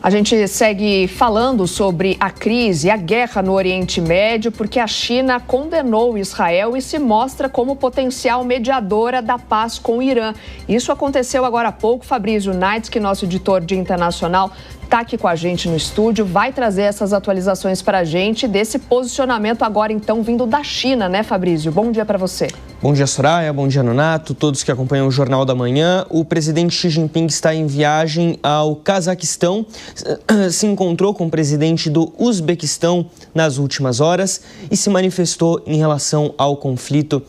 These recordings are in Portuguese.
A gente segue falando sobre a crise, a guerra no Oriente Médio, porque a China condenou Israel e se mostra como potencial mediadora da paz com o Irã. Isso aconteceu agora há pouco. Fabrício Naitz, que é nosso editor de internacional, está aqui com a gente no estúdio, vai trazer essas atualizações para a gente desse posicionamento agora então vindo da China, né, Fabrício? Bom dia para você. Bom dia, Soraya, bom dia, Nonato, todos que acompanham o Jornal da Manhã. O presidente Xi Jinping está em viagem ao Cazaquistão, se encontrou com o presidente do Uzbequistão nas últimas horas e se manifestou em relação ao conflito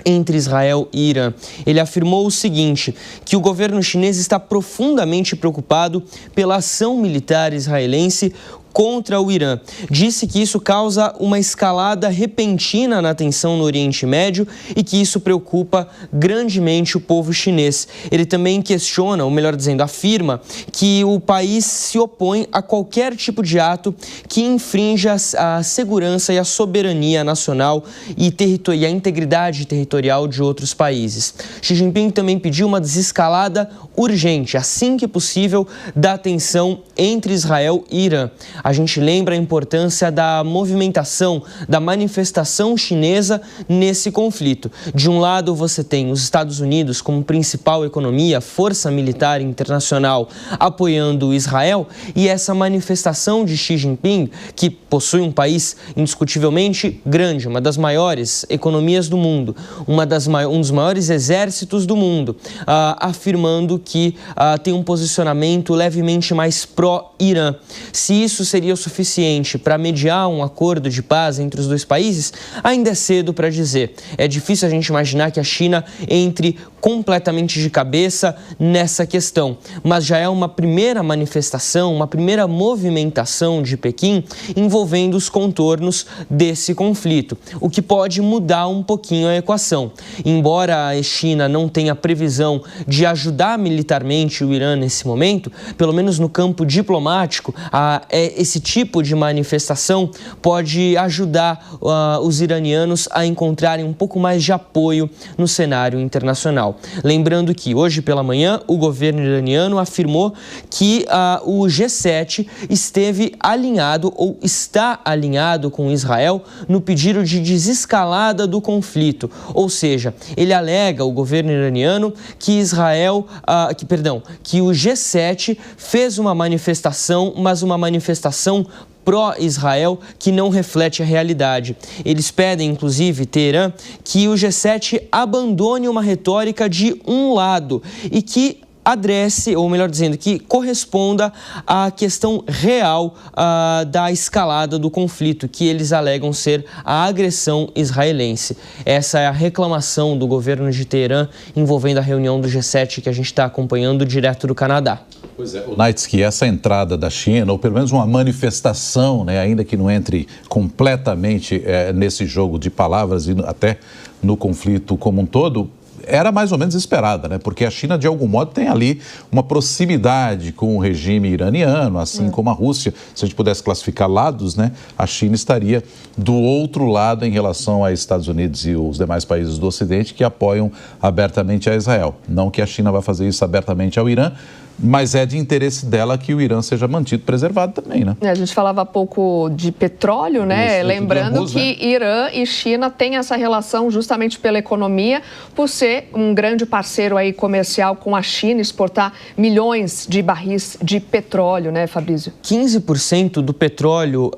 entre Israel e Irã. Ele afirmou o seguinte, que o governo chinês está profundamente preocupado pela ação militar israelense contra o Irã. Disse que isso causa uma escalada repentina na tensão no Oriente Médio e que isso preocupa grandemente o povo chinês. Ele também questiona, ou melhor dizendo, afirma que o país se opõe a qualquer tipo de ato que infrinja a segurança e a soberania nacional e a integridade territorial de outros países. Xi Jinping também pediu uma desescalada urgente, assim que possível, da tensão entre Israel e Irã. A gente lembra a importância da movimentação, da manifestação chinesa nesse conflito. De um lado, você tem os Estados Unidos como principal economia, força militar internacional, apoiando Israel, e essa manifestação de Xi Jinping, que possui um país indiscutivelmente grande, uma das maiores economias do mundo, um dos maiores exércitos do mundo, afirmando que tem um posicionamento levemente mais pró-Irã. Se isso seria o suficiente para mediar um acordo de paz entre os dois países, ainda é cedo para dizer. É difícil a gente imaginar que a China entre completamente de cabeça nessa questão, mas já é uma primeira manifestação, uma primeira movimentação de Pequim envolvendo os contornos desse conflito, o que pode mudar um pouquinho a equação. Embora a China não tenha previsão de ajudar militarmente o Irã nesse momento, pelo menos no campo diplomático, esse tipo de manifestação pode ajudar os iranianos a encontrarem um pouco mais de apoio no cenário internacional. Lembrando que hoje pela manhã o governo iraniano afirmou que o G7 esteve alinhado ou está alinhado com Israel no pedido de desescalada do conflito. Ou seja, ele alega, o governo iraniano, que que o G7 fez uma manifestação, mas uma manifestação pró-Israel que não reflete a realidade. Eles pedem, inclusive, Teherã, que o G7 abandone uma retórica de um lado e que adresse, ou melhor dizendo, que corresponda à questão real da escalada do conflito, que eles alegam ser a agressão israelense. Essa é a reclamação do governo de Teherã envolvendo a reunião do G7 que a gente está acompanhando direto do Canadá. Pois é, o Naitz, que essa entrada da China, ou pelo menos uma manifestação, né, ainda que não entre completamente nesse jogo de palavras e até no conflito como um todo, era mais ou menos esperada, né? Porque a China, de algum modo, tem ali uma proximidade com o regime iraniano, assim como a Rússia. Se a gente pudesse classificar lados, né? A China estaria do outro lado em relação aos Estados Unidos e os demais países do Ocidente que apoiam abertamente a Israel. Não que a China vá fazer isso abertamente ao Irã, mas é de interesse dela que o Irã seja mantido preservado também, né? A gente falava há pouco de petróleo, né? Lembrando que Irã e China têm essa relação justamente pela economia, por ser um grande parceiro aí comercial com a China, exportar milhões de barris de petróleo, né, Fabrício? 15% do petróleo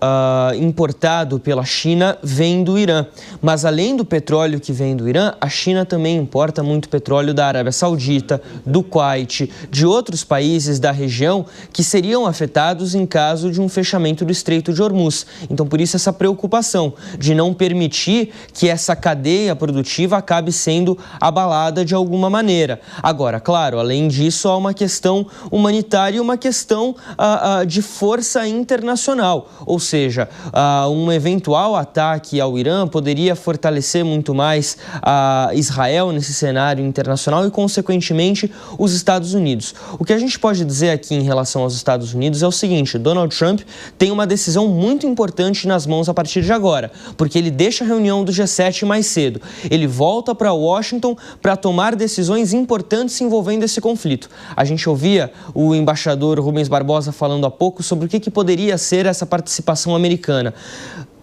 importado pela China vem do Irã. Mas além do petróleo que vem do Irã, a China também importa muito petróleo da Arábia Saudita, do Kuwait, de outros países da região que seriam afetados em caso de um fechamento do Estreito de Hormuz. Então, por isso, essa preocupação de não permitir que essa cadeia produtiva acabe sendo abalada de alguma maneira. Agora, claro, além disso, há uma questão humanitária e uma questão de força internacional. Ou seja, um eventual ataque ao Irã poderia fortalecer muito mais Israel nesse cenário internacional e, consequentemente, os Estados Unidos. O que a a gente pode dizer aqui em relação aos Estados Unidos é o seguinte: Donald Trump tem uma decisão muito importante nas mãos a partir de agora, porque ele deixa a reunião do G7 mais cedo. Ele volta para Washington para tomar decisões importantes envolvendo esse conflito. A gente ouvia o embaixador Rubens Barbosa falando há pouco sobre o que poderia ser essa participação americana.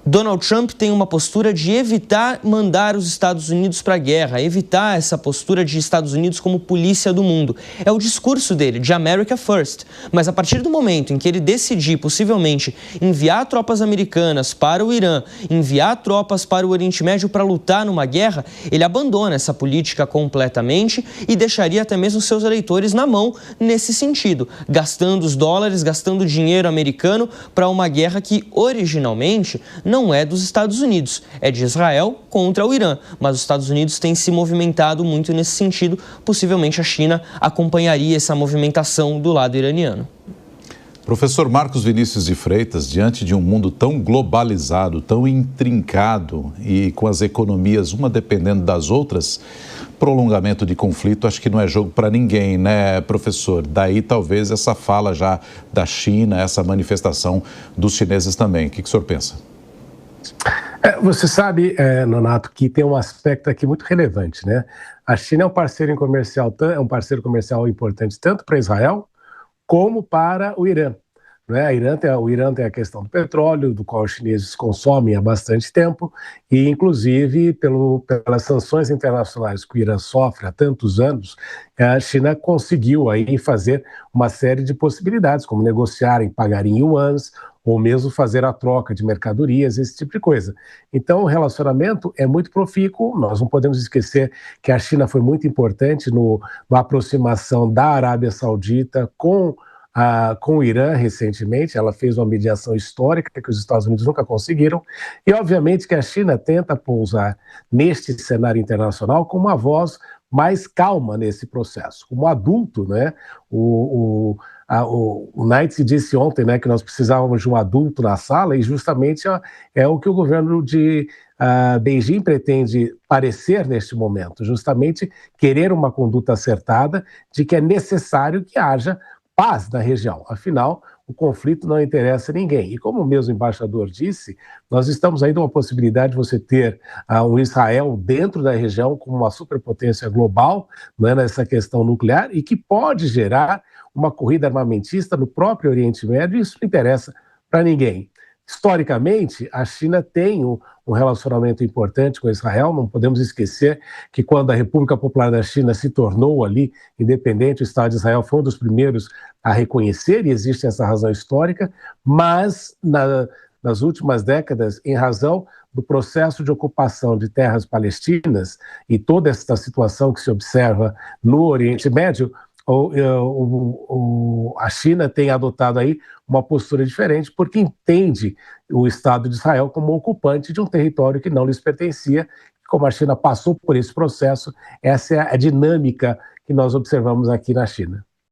Donald Trump tem uma postura de evitar mandar os Estados Unidos para a guerra, evitar essa postura de Estados Unidos como polícia do mundo. É o discurso dele, de America First. Mas a partir do momento em que ele decidir, possivelmente, enviar tropas americanas para o Irã, enviar tropas para o Oriente Médio para lutar numa guerra, ele abandona essa política completamente e deixaria até mesmo seus eleitores na mão nesse sentido, gastando os dólares, gastando dinheiro americano para uma guerra que, originalmente, não é dos Estados Unidos, é de Israel contra o Irã. Mas os Estados Unidos têm se movimentado muito nesse sentido. Possivelmente a China acompanharia essa movimentação do lado iraniano. Professor Marcos Vinícius de Freitas, diante de um mundo tão globalizado, tão intrincado e com as economias uma dependendo das outras, prolongamento de conflito acho que não é jogo para ninguém, né, professor? Daí talvez essa fala já da China, essa manifestação dos chineses também. O que o senhor pensa? Você sabe, Nonato, que tem um aspecto aqui muito relevante, né? A China é um parceiro comercial importante tanto para Israel como para o Irã. Né? O Irã tem a questão do petróleo, do qual os chineses consomem há bastante tempo, e inclusive pelas sanções internacionais que o Irã sofre há tantos anos, a China conseguiu aí fazer uma série de possibilidades, como negociar em pagar em yuans, ou mesmo fazer a troca de mercadorias, esse tipo de coisa. Então, o relacionamento é muito profícuo. Nós não podemos esquecer que a China foi muito importante na aproximação da Arábia Saudita com o Irã recentemente. Ela fez uma mediação histórica que os Estados Unidos nunca conseguiram, e obviamente que a China tenta pousar neste cenário internacional com uma voz mais calma nesse processo. Como adulto, né, o Knight disse ontem, né, que nós precisávamos de um adulto na sala, e justamente é o que o governo de Beijing pretende parecer neste momento, justamente querer uma conduta acertada de que é necessário que haja paz na região. Afinal, o conflito não interessa a ninguém. E como o mesmo embaixador disse, nós estamos aí numa possibilidade de você ter um Israel dentro da região como uma superpotência global, né, nessa questão nuclear, e que pode gerar uma corrida armamentista no próprio Oriente Médio, e isso não interessa para ninguém. Historicamente, a China tem um relacionamento importante com Israel. Não podemos esquecer que quando a República Popular da China se tornou ali independente, o Estado de Israel foi um dos primeiros a reconhecer, e existe essa razão histórica, mas nas últimas décadas, em razão do processo de ocupação de terras palestinas e toda essa situação que se observa no Oriente Médio, a China tem adotado aí uma postura diferente, porque entende o Estado de Israel como ocupante de um território que não lhes pertencia. Como a China passou por esse processo, essa é a dinâmica que nós observamos aqui na China.